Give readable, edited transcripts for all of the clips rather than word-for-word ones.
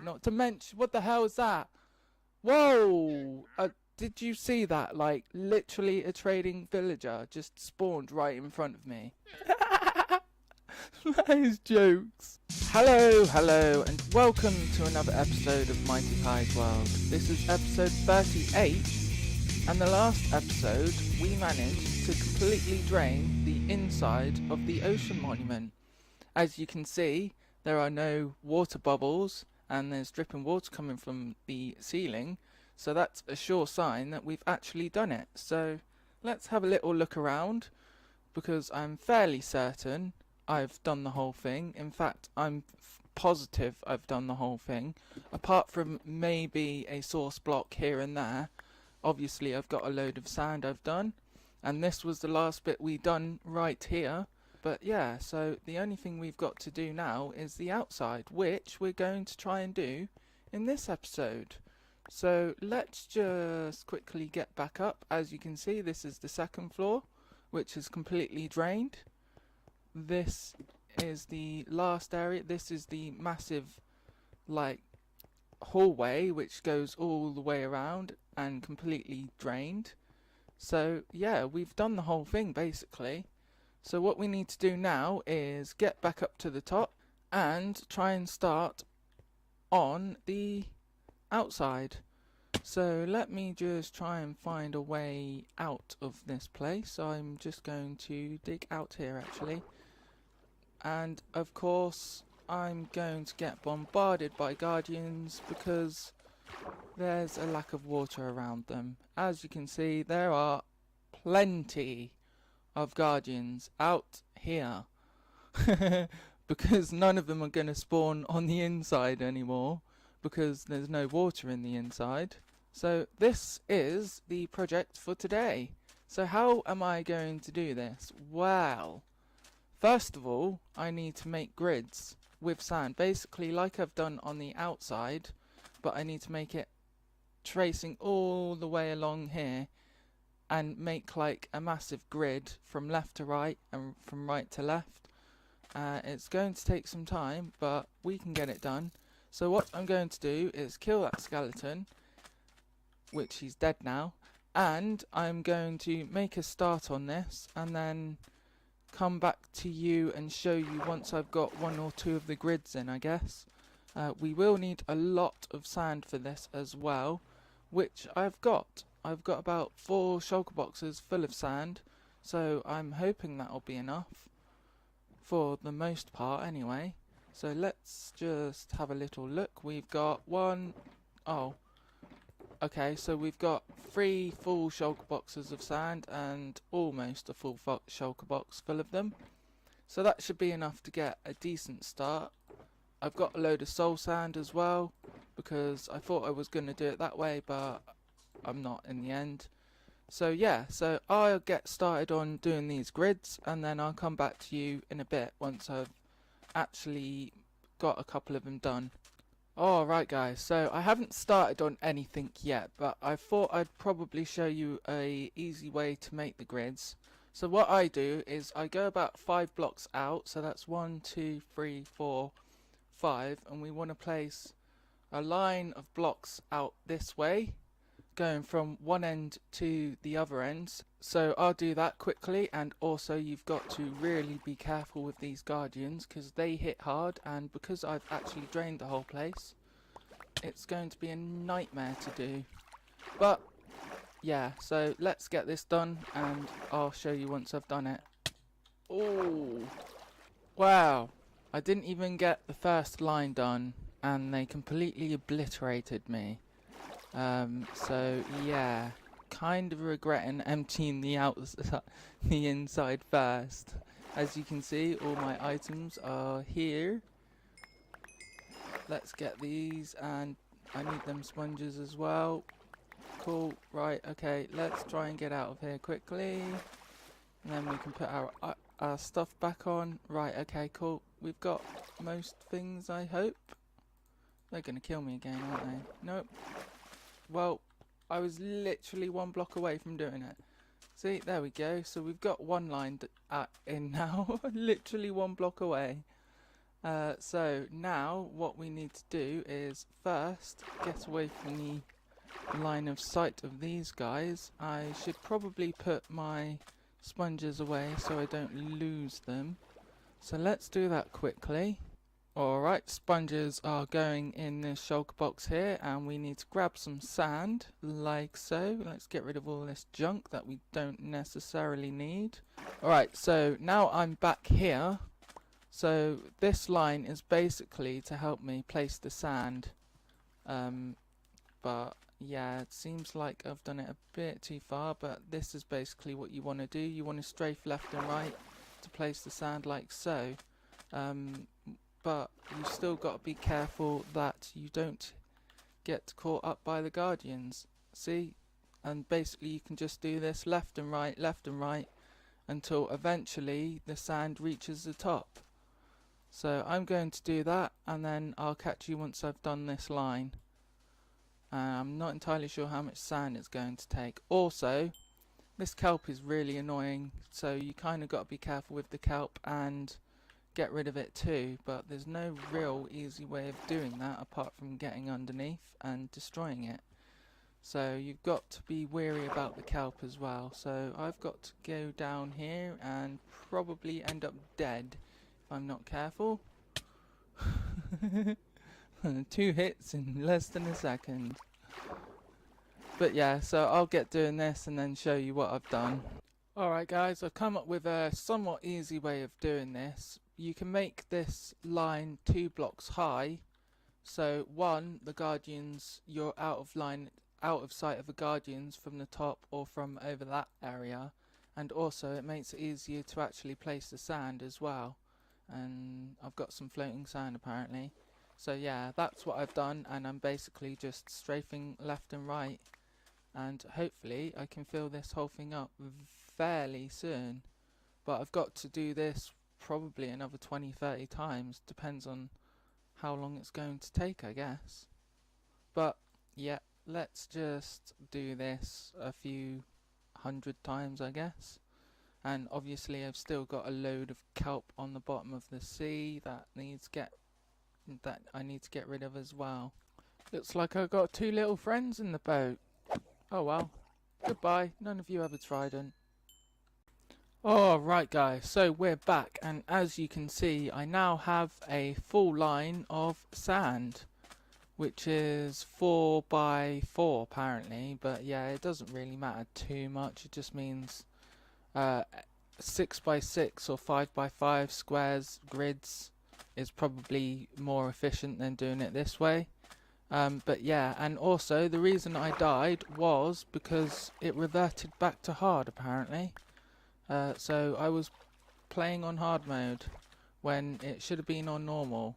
not to mention, what the hell is that? Whoa! Did you see that? Like, literally a trading villager just spawned right in front of me. That is jokes. Hello, and welcome to another episode of Mighty Highs World. This is episode 38, and the last episode we managed to completely drain the inside of the ocean monument. As you can see, there are no water bubbles, and there's dripping water coming from the ceiling, so that's a sure sign that we've actually done it. So let's have a little look around, because I'm fairly certain I've done the whole thing. In fact, I'm positive I've done the whole thing, apart from maybe a source block here and there. Obviously I've got a load of sand I've done, and this was the last bit we done right here. But yeah, so the only thing we've got to do now is the outside, which we're going to try and do in this episode. So let's just quickly get back up. As you can see, this is the second floor, which is completely drained. This is the last area. This is the massive, like, hallway, which goes all the way around and completely drained. So yeah, we've done the whole thing basically. So what we need to do now is get back up to the top and try and start on the outside. So let me just try and find a way out of this place. So I'm just going to dig out here actually. And of course I'm going to get bombarded by guardians because there's a lack of water around them. As you can see, there are plenty of guardians out here because none of them are going to spawn on the inside anymore because there's no water in the inside. So this is the project for today. So how am I going to do this? Well, first of all, I need to make grids with sand, basically like I've done on the outside, but I need to make it tracing all the way along here and make like a massive grid from left to right and from right to left. It's going to take some time, but we can get it done. So what I'm going to do is kill that skeleton, which he's dead now, and I'm going to make a start on this and then come back to you and show you once I've got one or two of the grids in, I guess. We will need a lot of sand for this as well, which I've got. I've got about 4 shulker boxes full of sand, so I'm hoping that'll be enough for the most part anyway. So let's just have a little look. We've got so we've got 3 full shulker boxes of sand and almost a full shulker box full of them. So that should be enough to get a decent start. I've got a load of soul sand as well, because I thought I was going to do it that way, but I'm not in the end. So yeah, so I'll get started on doing these grids and then I'll come back to you in a bit once I've actually got a couple of them done. Alright guys, so I haven't started on anything yet, but I thought I'd probably show you a easy way to make the grids. So what I do is I go about 5 blocks out, so that's 1, 2, 3, 4, 5, and we want to place a line of blocks out this way, going from one end to the other ends. So I'll do that quickly, and also you've got to really be careful with these guardians because they hit hard, and because I've actually drained the whole place, it's going to be a nightmare to do. But yeah, so let's get this done and I'll show you once I've done it. Oh wow, I didn't even get the first line done and they completely obliterated me. So yeah, kind of regretting emptying the the inside first. As you can see, all my items are here. Let's get these, and I need them sponges as well. Cool, right, okay, let's try and get out of here quickly. And then we can put our stuff back on. Right, okay, cool. We've got most things, I hope. They're gonna kill me again, aren't they? Nope. Well, I was literally 1 block away from doing it. See, there we go. So we've got one line in now, literally 1 block away. So now what we need to do is first get away from the line of sight of these guys. I should probably put my sponges away so I don't lose them. So let's do that quickly. Alright, sponges are going in this shulker box here, and we need to grab some sand, like so. Let's get rid of all this junk that we don't necessarily need. Alright, so now I'm back here. So this line is basically to help me place the sand. But yeah, it seems like I've done it a bit too far, but this is basically what you want to do. You want to strafe left and right to place the sand like so. But you still got to be careful that you don't get caught up by the guardians. See? And basically you can just do this left and right until eventually the sand reaches the top. So I'm going to do that, and then I'll catch you once I've done this line. I'm not entirely sure how much sand it's going to take. Also, this kelp is really annoying, so you kind of got to be careful with the kelp and get rid of it too, but there's no real easy way of doing that apart from getting underneath and destroying it. So you've got to be wary about the kelp as well. So I've got to go down here and probably end up dead if I'm not careful. 2 hits in less than a second. But yeah, so I'll get doing this and then show you what I've done. Alright guys, I've come up with a somewhat easy way of doing this. You can make this line 2 blocks high. So one, the guardians, you're out of sight of the guardians from the top or from over that area. And also it makes it easier to actually place the sand as well. And I've got some floating sand apparently. So yeah, that's what I've done, and I'm basically just strafing left and right. And hopefully I can fill this whole thing up fairly soon. But I've got to do this probably another 20-30 times, depends on how long it's going to take, I guess. But yeah, let's just do this a few 100 times, I guess. And obviously I've still got a load of kelp on the bottom of the sea that I need to get rid of as well. Looks like I've got 2 little friends in the boat. Oh well, goodbye, none of you have a trident. Alright guys, so we're back, and as you can see I now have a full line of sand, which is 4 by 4 apparently, but yeah, it doesn't really matter too much. It just means 6 by 6 or 5 by 5 squares, grids, is probably more efficient than doing it this way. But yeah, and also the reason I died was because it reverted back to hard apparently. So I was playing on hard mode when it should have been on normal.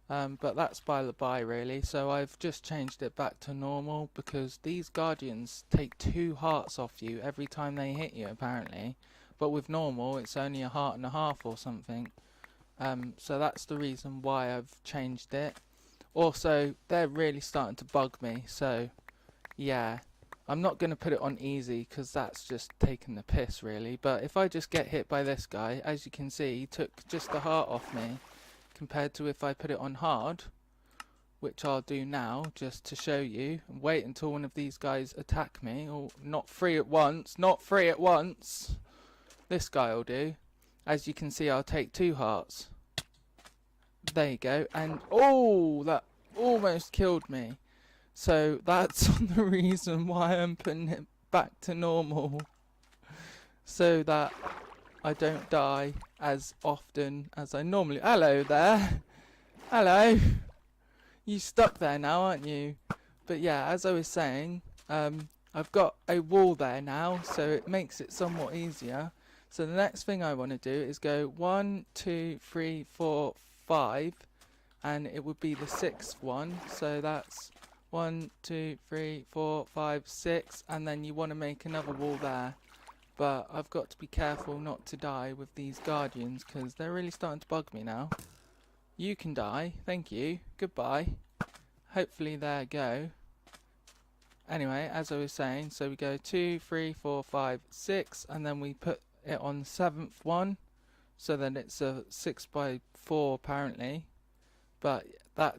But that's by the by really, so I've just changed it back to normal because these guardians take 2 hearts off you every time they hit you apparently. But with normal it's only a heart and a half or something. So that's the reason why I've changed it. Also, they're really starting to bug me, so yeah. I'm not going to put it on easy because that's just taking the piss really, but if I just get hit by this guy, as you can see, he took just the heart off me, compared to if I put it on hard, which I'll do now just to show you, and wait until one of these guys attack me. Or not 3 at once, not 3 at once. This guy will do. As you can see, I'll take 2 hearts. There you go, and oh, that almost killed me. So that's the reason why I'm putting it back to normal, so that I don't die as often as I normally. Hello there. Hello. You stuck there now, aren't you? But yeah, as I was saying, I've got a wall there now, so it makes it somewhat easier. So the next thing I want to do is go 1, 2, 3, 4, 5, and it would be the 6th one. So that's 1, 2, 3, 4, 5, 6, and then you want to make another wall there. But I've got to be careful not to die with these guardians because they're really starting to bug me now. You can die, thank you, goodbye. Hopefully there go. Anyway, as I was saying, so we go 2, 3, 4, 5, 6, and then we put it on the 7th one. so then it's a 6x4 apparently, but that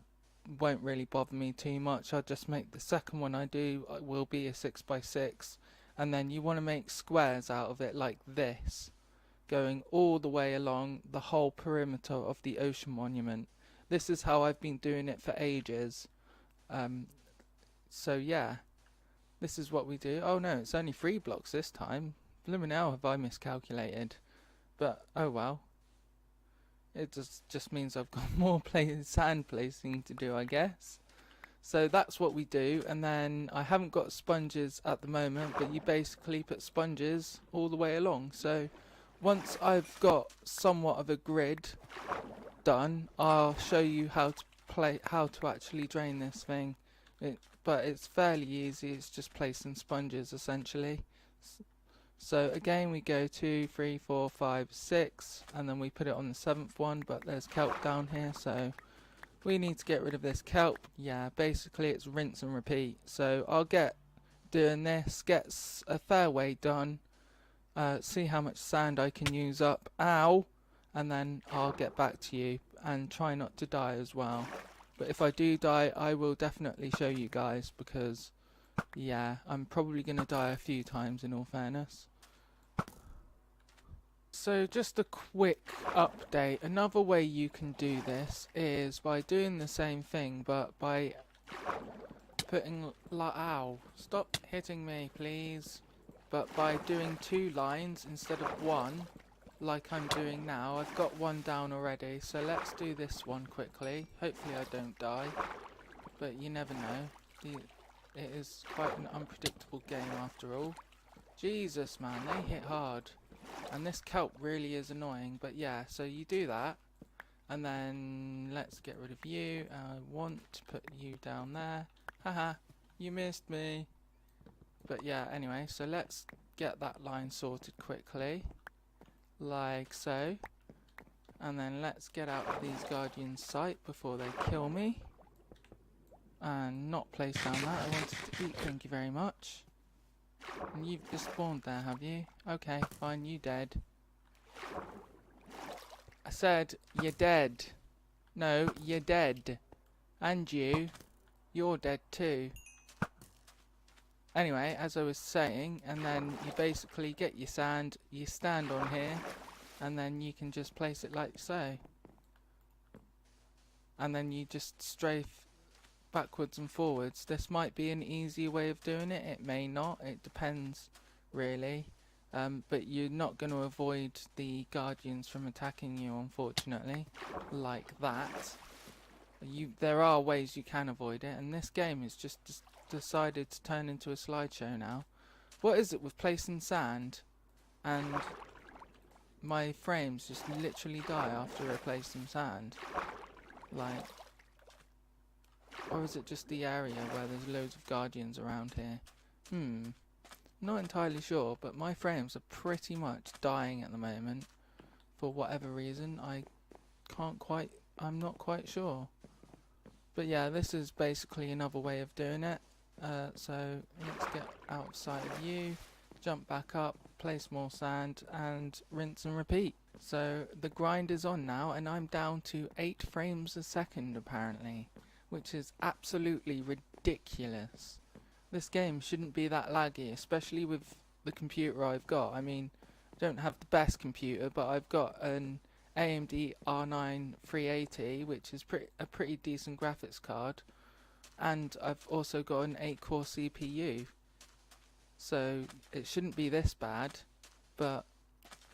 won't really bother me too much. I'll just make the second one I do will be a 6x6, and then you want to make squares out of it like this, going all the way along the whole perimeter of the ocean monument. This is how I've been doing it for ages. So yeah, this is what we do. Oh no, it's only 3 blocks this time. Blimmin' hell, have I miscalculated. But oh well. It just means I've got more sand placing to do, I guess. So that's what we do, and then I haven't got sponges at the moment, but you basically put sponges all the way along. So once I've got somewhat of a grid done, I'll show you how to actually drain this thing. But it's fairly easy. It's just placing sponges essentially. So again, we go 2, 3, 4, 5, 6, and then we put it on the 7th one, but there's kelp down here, so we need to get rid of this kelp. Yeah, basically it's rinse and repeat. So I'll get doing this, get a fair way done, see how much sand I can use up, ow, and then I'll get back to you, and try not to die as well. But if I do die, I will definitely show you guys, because yeah, I'm probably going to die a few times in all fairness. So just a quick update. Another way you can do this is by doing the same thing, but by putting ow, stop hitting me please. But by doing 2 lines instead of 1, like I'm doing now. I've got 1 down already, so let's do this one quickly. Hopefully I don't die, but you never know. It is quite an unpredictable game after all. Jesus man, they hit hard. And this kelp really is annoying, but yeah, so you do that. And then let's get rid of you. I want to put you down there. Haha, you missed me. But yeah, anyway, so let's get that line sorted quickly. Like so. And then let's get out of these guardians' sight before they kill me. And not place down that. I wanted to eat, thank you very much. And you've just spawned there, have you? Okay, fine, you dead. I said, you're dead. No, you're dead. And you're dead too. Anyway, as I was saying, and then you basically get your sand, you stand on here, and then you can just place it like so. And then you just strafe backwards and forwards. This might be an easy way of doing it, it may not, it depends really. But you're not going to avoid the guardians from attacking you, unfortunately, like that. There are ways you can avoid it, and this game has just decided to turn into a slideshow now. What is it with placing sand and my frames just literally die after I place some sand? Like, or is it just the area where there's loads of guardians around here? Not entirely sure, but my frames are pretty much dying at the moment. For whatever reason, I'm not quite sure. But yeah, this is basically another way of doing it. So let's get out of sight of you, jump back up, place more sand, and rinse and repeat. So the grind is on now, and I'm down to 8 frames a second apparently, which is absolutely ridiculous. This game shouldn't be that laggy, especially with the computer I've got. I mean, I don't have the best computer, but I've got an AMD R9 380, which is a pretty decent graphics card, and I've also got an 8-core CPU. So it shouldn't be this bad, but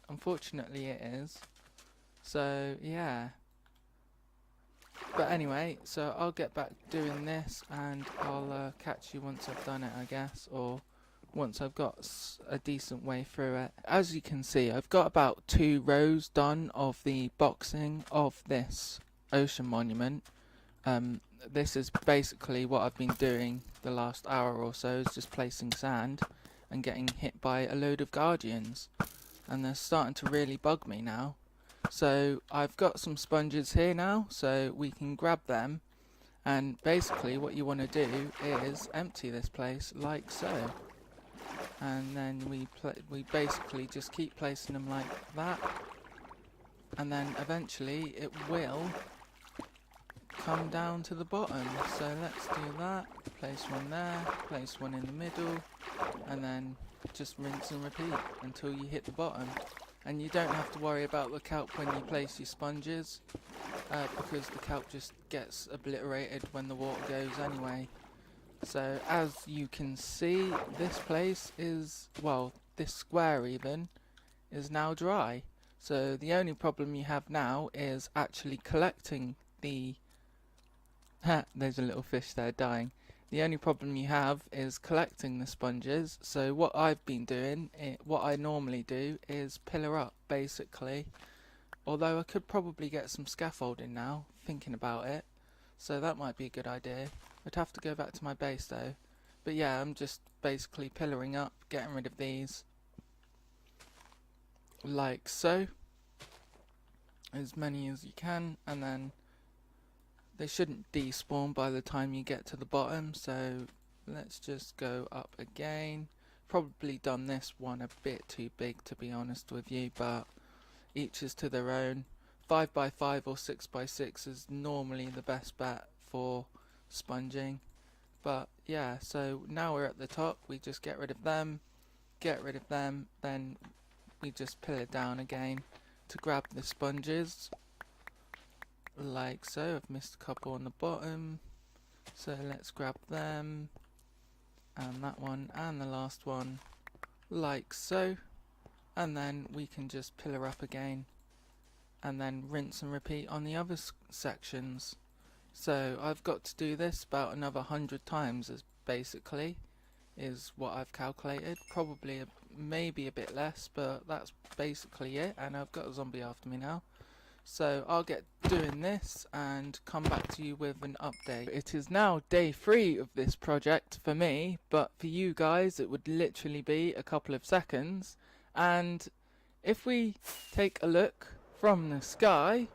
unfortunately it is. So yeah. But anyway, so I'll get back doing this, and I'll catch you once I've done it, I guess, or once I've got a decent way through it. As you can see, I've got about 2 rows done of the boxing of this ocean monument. This is basically what I've been doing the last hour or so, is just placing sand and getting hit by a load of guardians, and they're starting to really bug me now. So I've got some sponges here now, so we can grab them, and basically what you want to do is empty this place like so, and then we basically just keep placing them like that, and then eventually it will come down to the bottom. So let's do that. Place one there, place one in the middle, and then just rinse and repeat until you hit the bottom. And you don't have to worry about the kelp when you place your sponges, because the kelp just gets obliterated when the water goes anyway. So as you can see, this place is, well, this square even, is now dry. So the only problem you have now is actually collecting the there's a little fish there dying. The only problem you have is collecting the sponges. So what I've been doing, what I normally do, is pillar up basically. Although I could probably get some scaffolding now, thinking about it. So that might be a good idea. I'd have to go back to my base though. But yeah, I'm just basically pillaring up, getting rid of these. Like so. As many as you can, and then they shouldn't despawn by the time you get to the bottom, so let's just go up again. Probably done this one a bit too big to be honest with you, but each is to their own. 5x5 or 6x6 is normally the best bet for sponging. But yeah, so now we're at the top, we just get rid of them, then we just pillar down again to grab the sponges. Like so. I've missed a couple on the bottom, so let's grab them, and that one, and the last one, like so, and then we can just pillar up again, and then rinse and repeat on the other sections. So I've got to do this about another 100 times, as basically is what I've calculated. Probably maybe a bit less, but that's basically it. And I've got a zombie after me now. So I'll get doing this and come back to you with an update. It is now day 3 of this project for me, but for you guys it would literally be a couple of seconds. And if we take a look from the sky,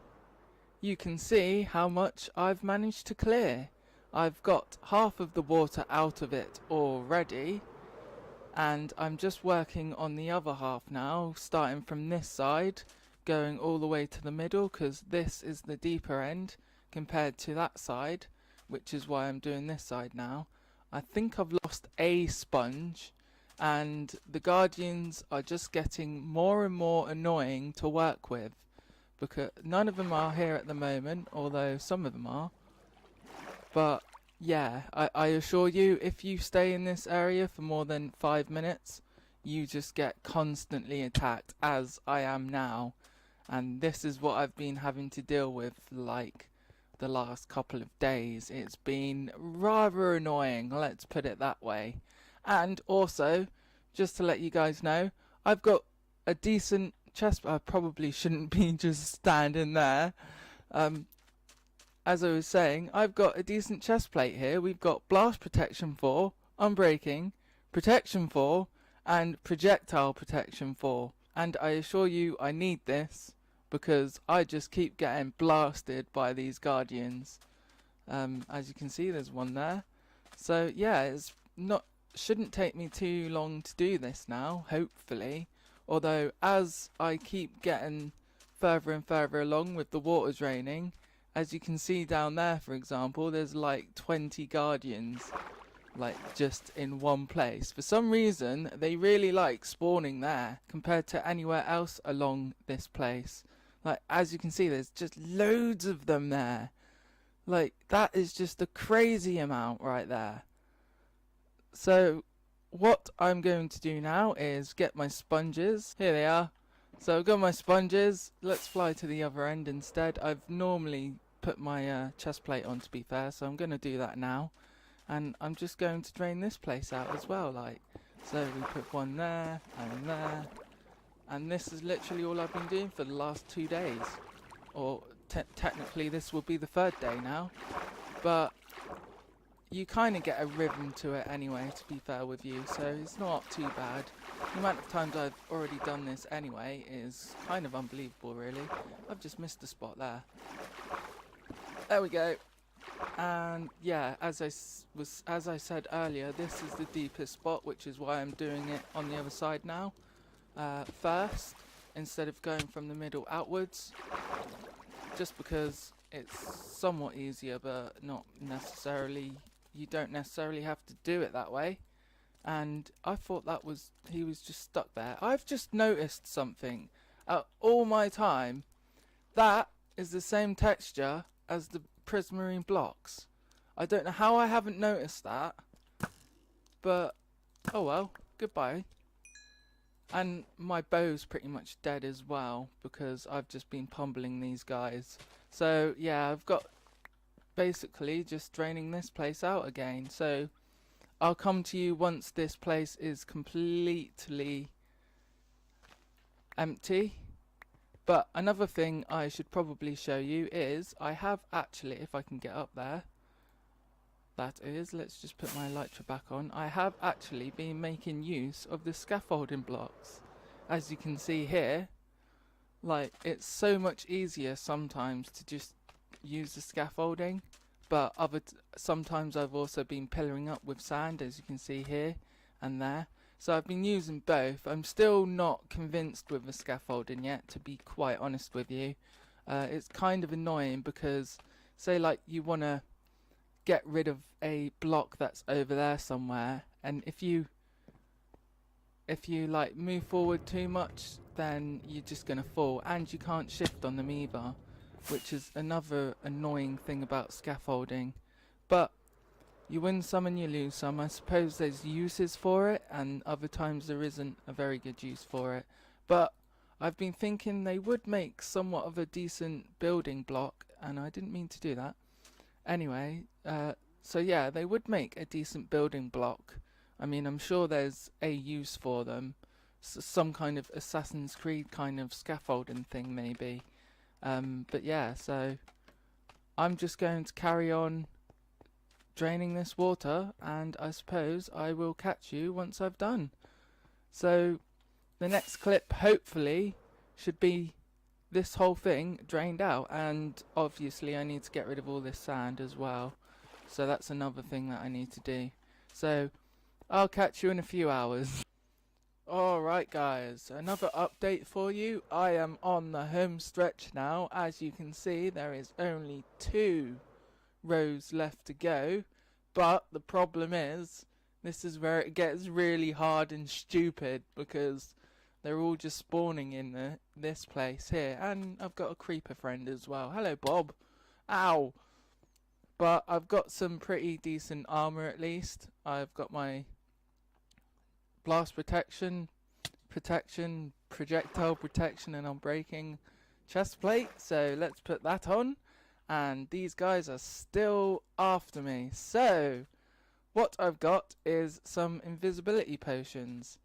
you can see how much I've managed to clear. I've got half of the water out of it already, and I'm just working on the other half now, starting from this side, going all the way to the middle, because this is the deeper end compared to that side, which is why I'm doing this side now. I think I've lost a sponge, and the guardians are just getting more and more annoying to work with, because none of them are here at the moment, although some of them are. But yeah, I assure you, if you stay in this area for more than 5 minutes, you just get constantly attacked, as I am now. And this is what I've been having to deal with like the last couple of days. It's been rather annoying, let's put it that way. And also, just to let you guys know, I've got a decent chest. I probably shouldn't be just standing there. As I was saying, I've got a decent chest plate here. We've got blast protection 4, unbreaking, protection 4, and projectile protection 4. And I assure you I need this, because I just keep getting blasted by these guardians. As you can see, there's one there. So yeah, shouldn't take me too long to do this now, hopefully. Although as I keep getting further and further along with the water draining, as you can see down there, for example, there's like 20 guardians, like just in one place. For some reason, they really like spawning there compared to anywhere else along this place. Like, as you can see, there's just loads of them there. Like, that is just a crazy amount right there. So what I'm going to do now is get my sponges. Here they are. So I've got my sponges. Let's fly to the other end instead. I've normally put my chest plate on, to be fair, so I'm going to do that now. And I'm just going to drain this place out as well, like. So we put one there and there. And this is literally all I've been doing for the last 2 days. Or technically this will be the 3rd day now. But you kind of get a rhythm to it anyway, to be fair with you. So it's not too bad. The amount of times I've already done this anyway is kind of unbelievable, really. I've just missed a spot there. There we go. And yeah, as I said earlier, this is the deepest spot, which is why I'm doing it on the other side now. First, instead of going from the middle outwards, just because it's somewhat easier, but not necessarily, you don't necessarily have to do it that way. And I thought he was just stuck there. I've just noticed something. All my time, that is the same texture as the prismarine blocks. I don't know how I haven't noticed that, but oh well, goodbye. And my bow's pretty much dead as well, because I've just been pummeling these guys. So yeah, I've got basically just draining this place out again. So I'll come to you once this place is completely empty. But another thing I should probably show you is I have actually, if I can get up there, that is, let's just put my elytra back on. I have actually been making use of the scaffolding blocks. As you can see here, like, it's so much easier sometimes to just use the scaffolding, but sometimes I've also been pillaring up with sand, as you can see here and there. So I've been using both. I'm still not convinced with the scaffolding yet, to be quite honest with you. It's kind of annoying because, say like you want to get rid of a block that's over there somewhere, and if you like move forward too much, then you're just going to fall, and you can't shift on them either, which is another annoying thing about scaffolding. But you win some and you lose some. I suppose there's uses for it, and other times there isn't a very good use for it. But I've been thinking they would make somewhat of a decent building block, and I didn't mean to do that. Anyway, so yeah, they would make a decent building block. I mean, I'm sure there's a use for them. Some kind of Assassin's Creed kind of scaffolding thing, maybe. But yeah, so I'm just going to carry on draining this water, and I suppose I will catch you once I've done. So the next clip hopefully should be this whole thing drained out, and obviously I need to get rid of all this sand as well, so that's another thing that I need to do. So I'll catch you in a few hours. Alright guys, another update for you. I am on the home stretch now. As you can see, there is only 2 rows left to go, but the problem is, this is where it gets really hard and stupid, because they're all just spawning in this place here, and I've got a creeper friend as well. Hello Bob. Ow. But I've got some pretty decent armor at least. I've got my blast protection, projectile protection, and unbreaking chest plate, so let's put that on. And these guys are still after me. So what I've got is some invisibility potions.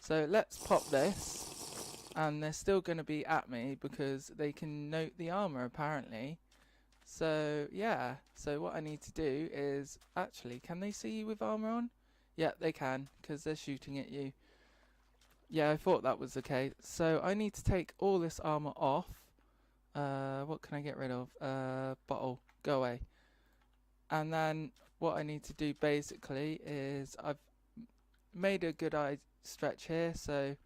So let's pop this, and they're still going to be at me because they can note the armor apparently. So yeah, so what I need to do is, actually, can they see you with armor on? Yeah, they can, because they're shooting at you. Yeah, I thought that was the case. So I need to take all this armor off. What can I get rid of? Bottle, go away. And then what I need to do basically is, I've made a good stretch here, so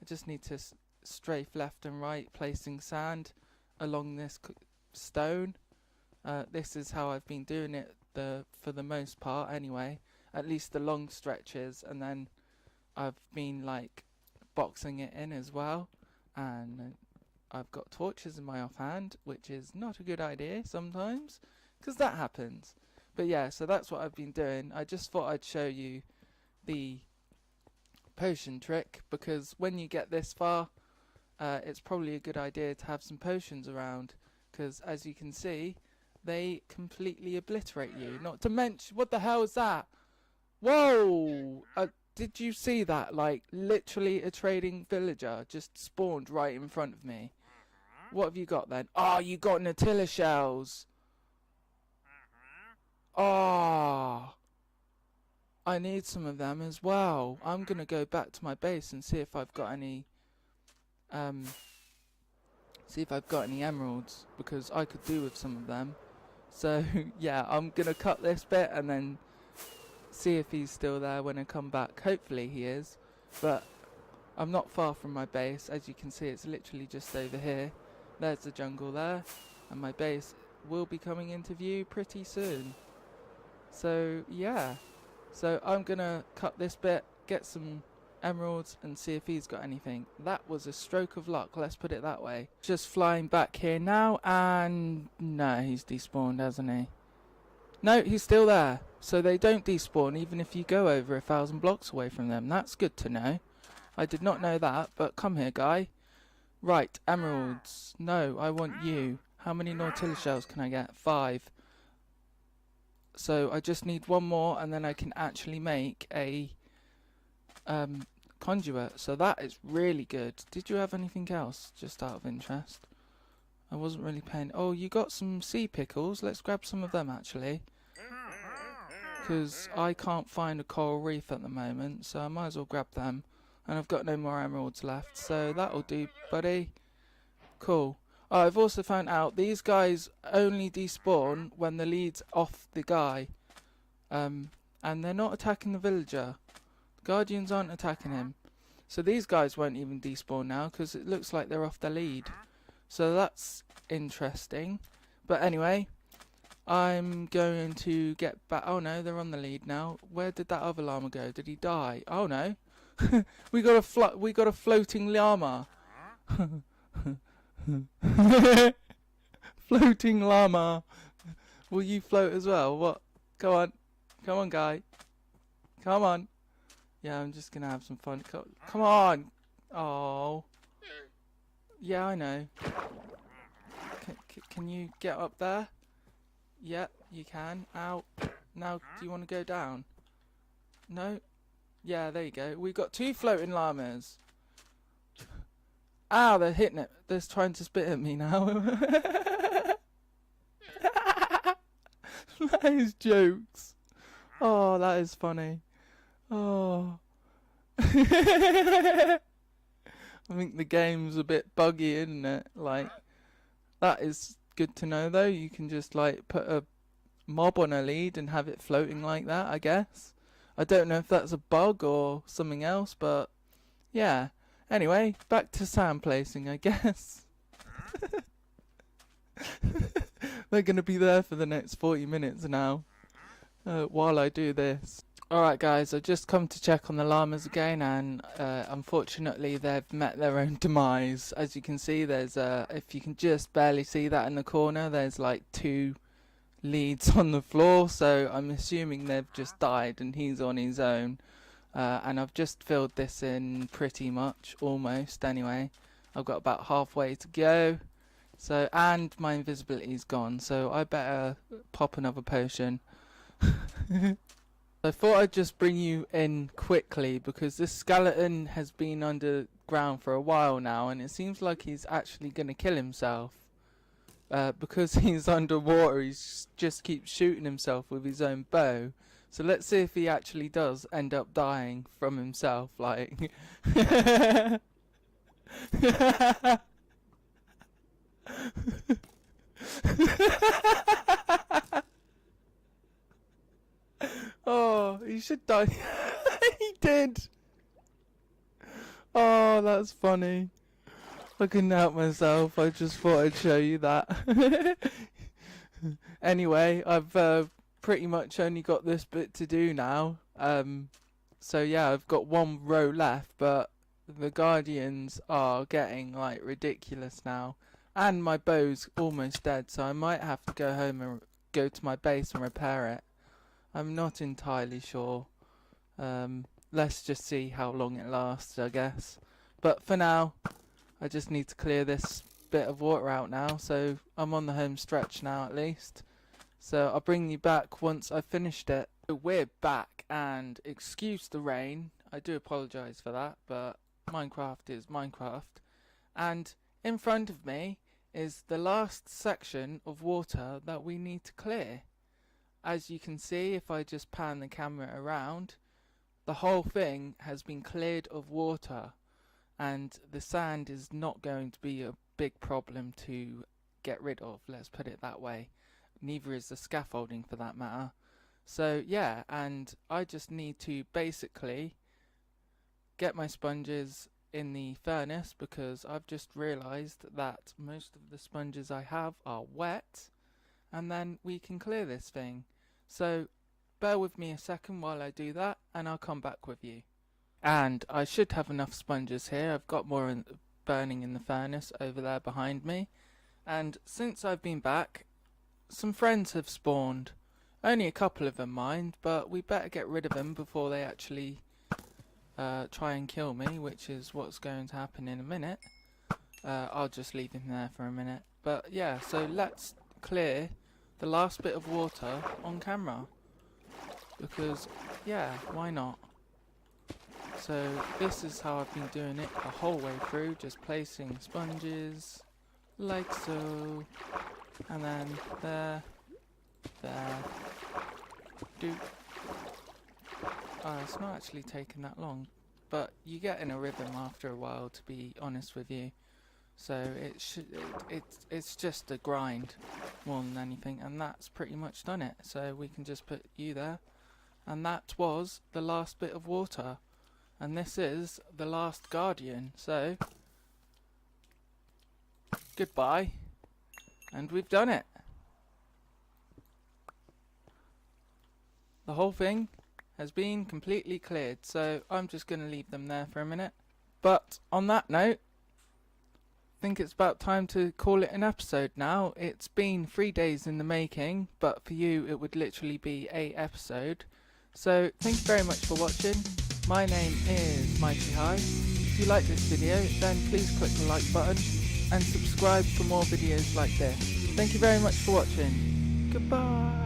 I just need to strafe left and right, placing sand along this stone. This is how I've been doing it for the most part anyway, at least the long stretches, and then I've been like boxing it in as well, and I've got torches in my offhand, which is not a good idea sometimes, because that happens. But yeah, so that's what I've been doing. I just thought I'd show you the potion trick, because when you get this far, it's probably a good idea to have some potions around, because as you can see, they completely obliterate you. Not to mention, what the hell is that? Whoa! Did you see that? Like, literally a trading villager just spawned right in front of me. What have you got then? Oh, you got Natilla shells. Oh, I need some of them as well. I'm gonna go back to my base and see if I've got any emeralds, because I could do with some of them. So yeah, I'm gonna cut this bit and then see if he's still there when I come back. Hopefully he is, but I'm not far from my base. As you can see, it's literally just over here. There's the jungle there, and my base will be coming into view pretty soon. So yeah, so I'm gonna cut this bit, get some emeralds, and see if he's got anything. That was a stroke of luck, let's put it that way. Just flying back here now, and no, he's despawned, hasn't he? No, he's still there. So they don't despawn even if you go over 1,000 blocks away from them. That's good to know. I did not know that, but come here, guy. Right, emeralds. No, I want you. How many Nautilus shells can I get? 5. So I just need one more, and then I can actually make a conduit. So that is really good. Did you have anything else, just out of interest? I wasn't really paying. Oh, you got some sea pickles. Let's grab some of them, actually. Because I can't find a coral reef at the moment, so I might as well grab them. And I've got no more emeralds left, so that'll do, buddy. Cool. Oh, I've also found out these guys only despawn when the lead's off the guy. And they're not attacking the villager. The guardians aren't attacking him. So these guys won't even despawn now, because it looks like they're off the lead. So that's interesting. But anyway, I'm going to get back. Oh no, they're on the lead now. Where did that other llama go? Did he die? Oh no. we got a floating llama. Floating llama. Will you float as well? What? Come on. Come on, guy. Come on. Yeah, I'm just gonna have some fun. Come on. Oh. Yeah, I know. Can you get up there? Yep, you can. Ow. Now, do you want to go down? No? Yeah, there you go. We've got 2 floating llamas. Ow, they're hitting it. They're trying to spit at me now. That is jokes. Oh, that is funny. Oh. I think the game's a bit buggy, isn't it? Like, that is good to know, though. You can just, like, put a mob on a lead and have it floating like that, I guess. I don't know if that's a bug or something else, but yeah. Anyway, back to sand placing, I guess. They're going to be there for the next 40 minutes now, while I do this. Alright guys, I've just come to check on the llamas again, and unfortunately they've met their own demise. As you can see, there's if you can just barely see that in the corner, there's like 2 leads on the floor, so I'm assuming they've just died and he's on his own. And I've just filled this in pretty much, almost anyway. I've got about halfway to go. So, and my invisibility's gone, so I better pop another potion. I thought I'd just bring you in quickly because this skeleton has been underground for a while now, and it seems like he's actually going to kill himself. Because he's underwater, he just keeps shooting himself with his own bow. So let's see if he actually does end up dying from himself, like. Oh, he should die. He did. Oh, that's funny. I couldn't help myself. I just thought I'd show you that. Anyway, I've pretty much only got this bit to do now. So yeah, I've got 1 row left, but the guardians are getting like ridiculous now. And my bow's almost dead, so I might have to go home and go to my base and repair it. I'm not entirely sure. Let's just see how long it lasts, I guess. But for now, I just need to clear this bit of water out now, so I'm on the home stretch now at least. So I'll bring you back once I've finished it. So we're back, and excuse the rain. I do apologise for that, but Minecraft is Minecraft. And in front of me is the last section of water that we need to clear. As you can see, if I just pan the camera around, the whole thing has been cleared of water, and the sand is not going to be a big problem to get rid of, let's put it that way. Neither is the scaffolding for that matter. So yeah, and I just need to basically get my sponges in the furnace because I've just realised that most of the sponges I have are wet, and then we can clear this thing. So bear with me a second while I do that, and I'll come back with you. And I should have enough sponges here. I've got more burning in the furnace over there behind me. And since I've been back, some friends have spawned. Only a couple of them, mind, but we better get rid of them before they actually try and kill me, which is what's going to happen in a minute. I'll just leave him there for a minute. But yeah, so let's clear the last bit of water on camera. Because, yeah, why not? So this is how I've been doing it the whole way through, just placing sponges like so, and then there, it's not actually taking that long, but you get in a rhythm after a while, to be honest with you. So it's just a grind more than anything, and that's pretty much done it. So we can just put you there, and that was the last bit of water. And this is the last guardian, so goodbye, and we've done it. The whole thing has been completely cleared, so I'm just going to leave them there for a minute. But on that note, I think it's about time to call it an episode now. It's been 3 days in the making, but for you it would literally be a episode. So thank you very much for watching. My name is MightyHighs. If you like this video, then please click the like button and subscribe for more videos like this. Thank you very much for watching. Goodbye.